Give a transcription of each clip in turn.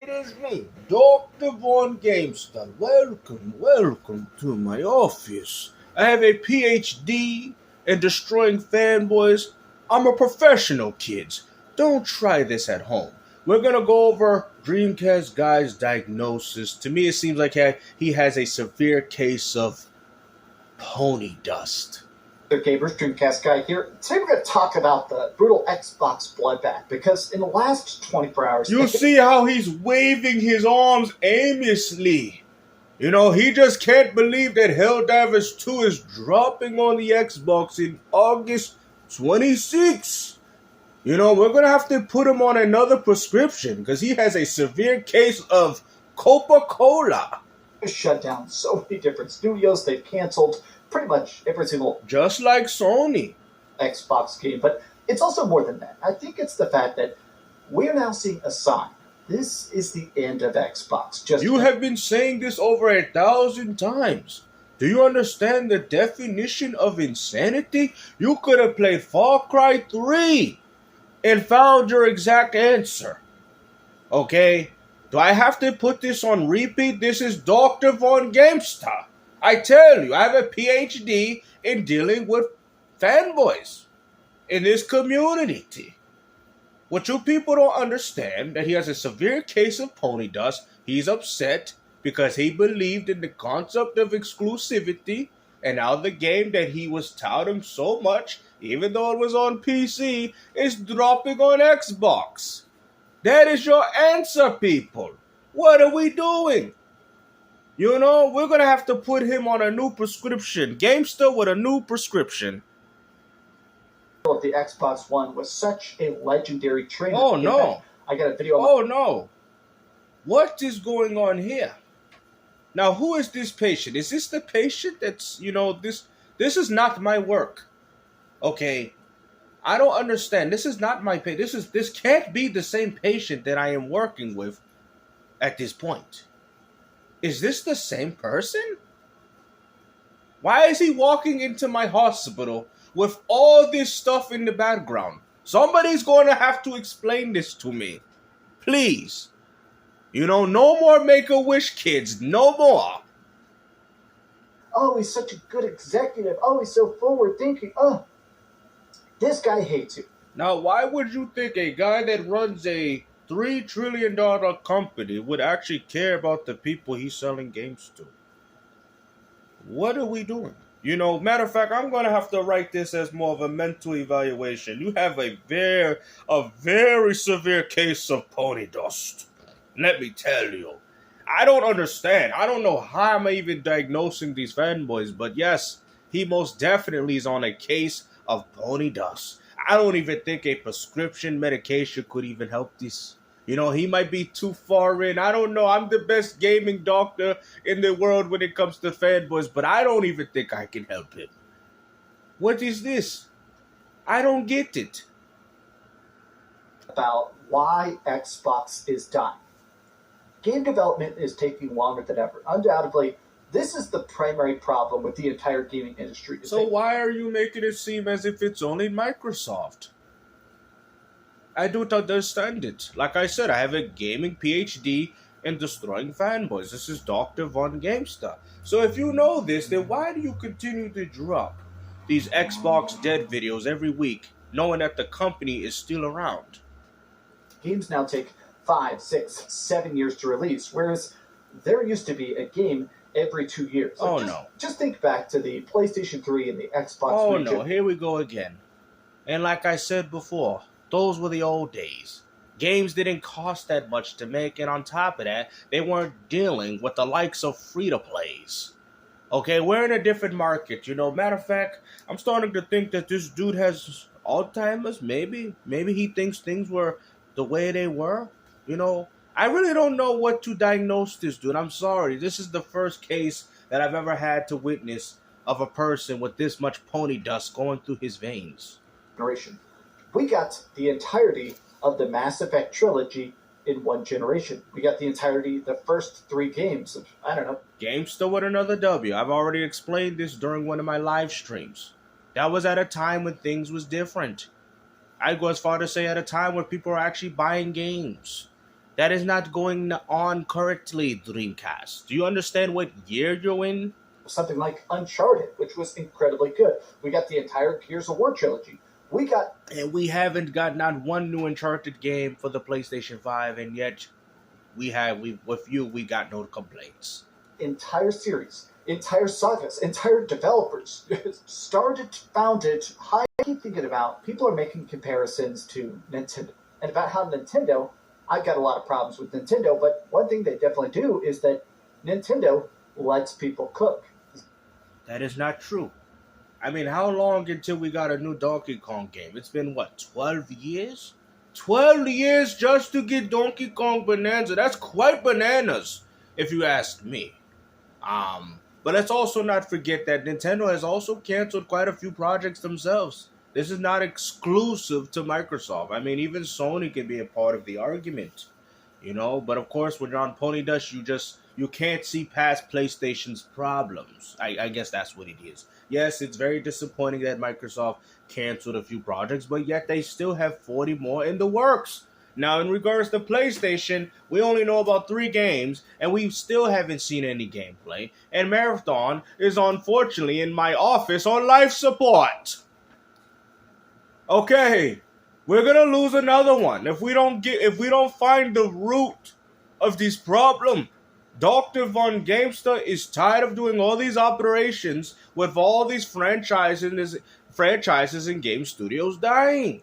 It is me, Dr. Von Gamester. Welcome to my office. I have a PhD in destroying fanboys. I'm a professional, kids. Don't try this at home. We're gonna go over Dreamcast guy's diagnosis. To me, it seems like he has a severe case of pony dust. Gamers, Dreamcast guy here. Today we're going to talk about the brutal Xbox bloodbath because in the last 24 hours... You see how he's waving his arms aimlessly. He just can't believe that Helldivers 2 is dropping on the Xbox in August 26. We're going to have to put him on another prescription because he has a severe case of Coca-Cola. Shut down so many different studios. They've canceled pretty much every single... Just like Sony. Xbox game. But it's also more than that. I think it's the fact that we're now seeing a sign. This is the end of Xbox. You have been saying this over 1,000 times. Do you understand the definition of insanity? You could have played Far Cry 3 and found your exact answer. Okay? Do I have to put this on repeat? This is Dr. Von Gamester. I tell you, I have a PhD in dealing with fanboys in this community. What you people don't understand, that he has a severe case of pony dust. He's upset because he believed in the concept of exclusivity, and now the game that he was touting so much, even though it was on PC, is dropping on Xbox. That is your answer, people. What are we doing? We're going to have to put him on a new prescription. Gamester with a new prescription. The Xbox One was such a legendary trainer. Oh, no. I got a video. Oh, no. What is going on here? Now, who is this patient? Is this the patient that's, this is not my work. Okay. I don't understand. This is not my patient. This can't be the same patient that I am working with at this point. Is this the same person? Why is he walking into my hospital with all this stuff in the background? Somebody's going to have to explain this to me. Please. No more Make-A-Wish kids. No more. Oh, he's such a good executive. Oh, he's so forward-thinking. Oh, this guy hates you. Now, why would you think a guy that runs a $3 trillion company would actually care about the people he's selling games to? What are we doing? Matter of fact, I'm going to have to write this as more of a mental evaluation. You have a very severe case of pony dust. Let me tell you. I don't understand. I don't know how I'm even diagnosing these fanboys, but yes, he most definitely is on a case of pony dust. I don't even think a prescription medication could even help this. He might be too far in. I don't know. I'm the best gaming doctor in the world when it comes to fanboys, but I don't even think I can help him. What is this? I don't get it. About why Xbox is dying. Game development is taking longer than ever. Undoubtedly, this is the primary problem with the entire gaming industry. So why are you making it seem as if it's only Microsoft? I don't understand it. Like I said, I have a gaming PhD in destroying fanboys. This is Dr. Von Gamester. So if you know this, then why do you continue to drop these Xbox dead videos every week, knowing that the company is still around? Games now take 5, 6, 7 years to release, whereas there used to be a game every 2 years. Just think back to the PlayStation 3 and the Xbox 3. No, here we go again. And like I said before, those were the old days. Games didn't cost that much to make, and on top of that, they weren't dealing with the likes of free-to-plays. Okay, we're in a different market, Matter of fact, I'm starting to think that this dude has Alzheimer's, maybe. Maybe he thinks things were the way they were. I really don't know what to diagnose this dude. I'm sorry. This is the first case that I've ever had to witness of a person with this much pony dust going through his veins. We got the entirety of the Mass Effect trilogy in one generation. We got the entirety, the first 3 games of, I don't know. Gamester with another W. I've already explained this during one of my live streams. That was at a time when things was different. I'd go as far to say at a time where people are actually buying games. That is not going on currently, Dreamcast. Do you understand what year you're in? Something like Uncharted, which was incredibly good. We got the entire Gears of War trilogy. And we haven't got not one new Uncharted game for the PlayStation 5, and yet we got no complaints. Entire series, entire sagas, entire developers founded. I keep thinking about people are making comparisons to Nintendo and about how Nintendo. I've got a lot of problems with Nintendo, but one thing they definitely do is that Nintendo lets people cook. That is not true. I mean, how long until we got a new Donkey Kong game? It's been, 12 years? 12 years just to get Donkey Kong Bonanza. That's quite bananas, if you ask me. But let's also not forget that Nintendo has also canceled quite a few projects themselves. This is not exclusive to Microsoft. I mean, even Sony can be a part of the argument, But of course, when you're on Pony Dust, you can't see past PlayStation's problems. I guess that's what it is. Yes, it's very disappointing that Microsoft canceled a few projects, but yet they still have 40 more in the works. Now, in regards to PlayStation, we only know about 3 games, and we still haven't seen any gameplay. And Marathon is unfortunately in my office on life support. Okay, we're gonna lose another one if we don't find the root of this problem. Dr. Von Gamester is tired of doing all these operations with all these franchises and game studios dying.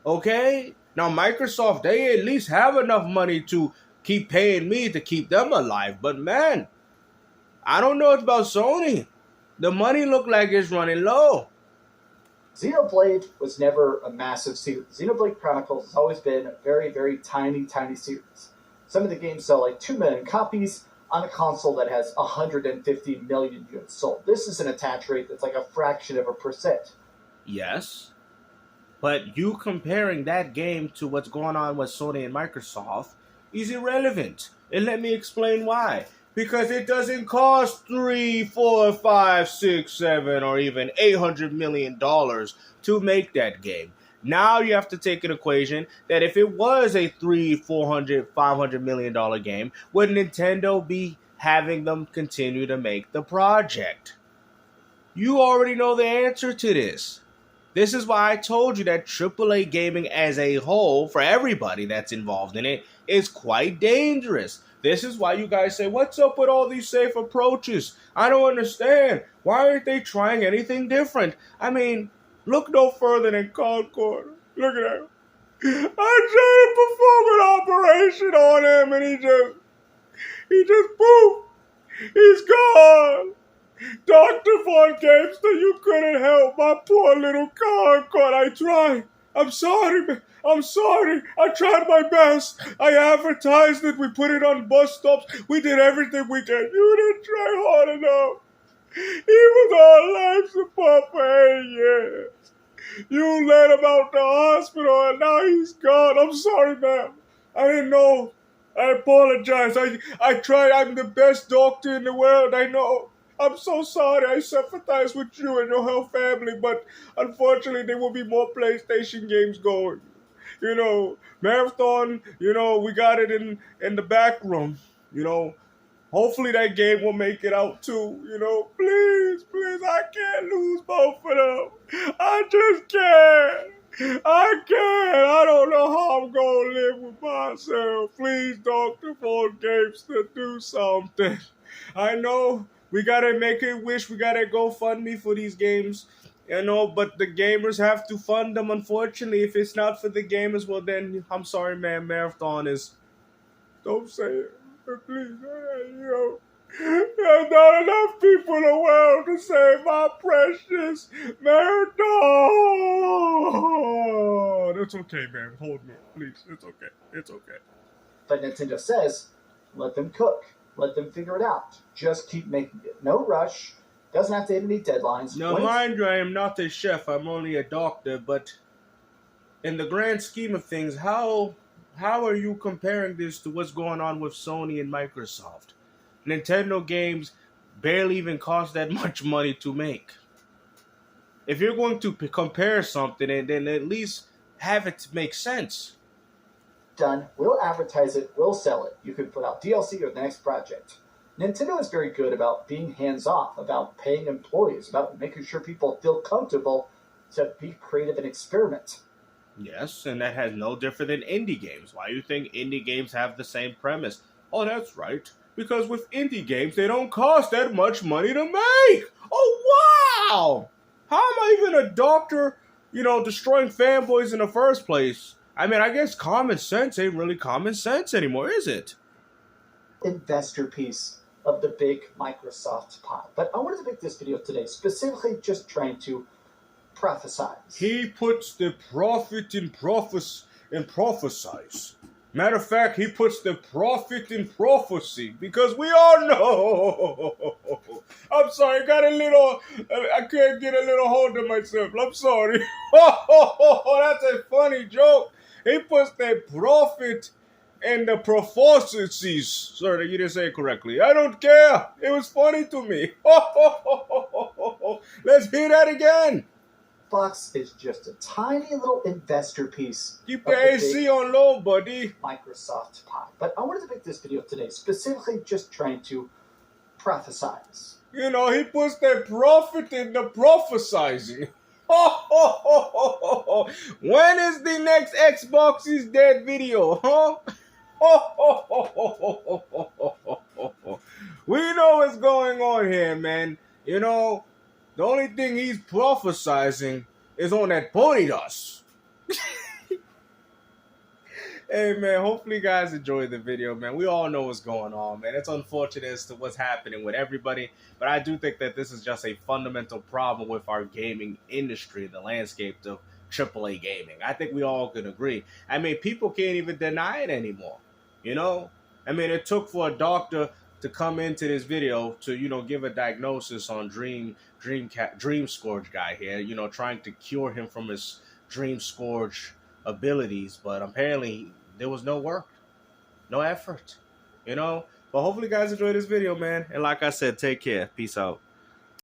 Okay? Now, Microsoft, they at least have enough money to keep paying me to keep them alive. But man, I don't know about Sony. The money look like it's running low. Xenoblade was never a massive series. Xenoblade Chronicles has always been a very, very tiny series. Some of the games sell like 2 million copies on a console that has 150 million units sold. This is an attach rate that's like a fraction of a percent. Yes, but you comparing that game to what's going on with Sony and Microsoft is irrelevant. And let me explain why. Because it doesn't cost $3, $4, $5, $6, $7, or even $800 million to make that game. Now you have to take an equation that if it was a $300, $400, $500 million game, would Nintendo be having them continue to make the project? You already know the answer to this. This is why I told you that AAA gaming as a whole, for everybody that's involved in it, is quite dangerous. This is why you guys say, what's up with all these safe approaches? I don't understand. Why aren't they trying anything different? I mean, look no further than Concord. Look at that. I tried to perform an operation on him and he just poof. He's gone. Dr. Von Gamester, you couldn't help my poor little Concord. I tried. I'm sorry, man. I'm sorry. I tried my best. I advertised it. We put it on bus stops. We did everything we can. You didn't try hard enough. He was on life support for 8 years. You let him out the hospital and now he's gone. I'm sorry, ma'am. I didn't know. I apologize. I tried. I'm the best doctor in the world. I know. I'm so sorry. I sympathize with you and your whole family, but unfortunately there will be more PlayStation games going. Marathon, we got it in the back room. Hopefully that game will make it out too. Please, I can't lose both of them. I just can't. I don't know how I'm going to live with myself. Please, Dr. Von Gamester, do something. I know we got to make a wish. We got to go fund me for these games. But the gamers have to fund them, unfortunately. If it's not for the gamers, well then, I'm sorry, man, Marathon is... Don't say it, please. There's not enough people in the world to save my precious Marathon. It's okay, man. Hold me, please. It's okay. But Nintendo says, let them cook. Let them figure it out. Just keep making it. No rush. Doesn't have to hit any deadlines. Now, mind you, I am not a chef. I'm only a doctor. But in the grand scheme of things, how are you comparing this to what's going on with Sony and Microsoft? Nintendo games barely even cost that much money to make. If you're going to compare something, then at least have it make sense. done, we'll advertise it, we'll sell it. You can put out DLC or the next project. Nintendo is very good about being hands-off, about paying employees, about making sure people feel comfortable to be creative and experiment. Yes, and that has no different than indie games. Why do you think indie games have the same premise? Oh, that's right. Because with indie games, they don't cost that much money to make. Oh, wow! How am I even a doctor, destroying fanboys in the first place? I mean, I guess common sense ain't really common sense anymore, is it? Investor piece of the big Microsoft pie. But I wanted to make this video today specifically just trying to prophesize. He puts the profit in prophesize. Matter of fact, he puts the profit in prophecy because we all know. I'm sorry, I can't get a little hold of myself. I'm sorry. That's a funny joke. He puts the profit in the prophecies. Sorry, you didn't say it correctly. I don't care. It was funny to me. Let's hear that again. Fox is just a tiny little investor piece. Keep the AC on low, buddy. Microsoft pie. But I wanted to make this video today specifically just trying to prophesize. He puts the profit in the prophesizing. When is the next Xbox is dead video, huh? We know what's going on here, man. The only thing he's prophesizing is on that pony dust. Hey, man, hopefully you guys enjoyed the video, man. We all know what's going on, man. It's unfortunate as to what's happening with everybody, but I do think that this is just a fundamental problem with our gaming industry, the landscape of AAA gaming. I think we all can agree. I mean, people can't even deny it anymore, I mean, it took for a doctor to come into this video to, give a diagnosis on Dream Scourge guy here, trying to cure him from his Dream Scourge abilities, but apparently there was no work, no effort, But hopefully you guys enjoyed this video, man. And like I said, take care. Peace out.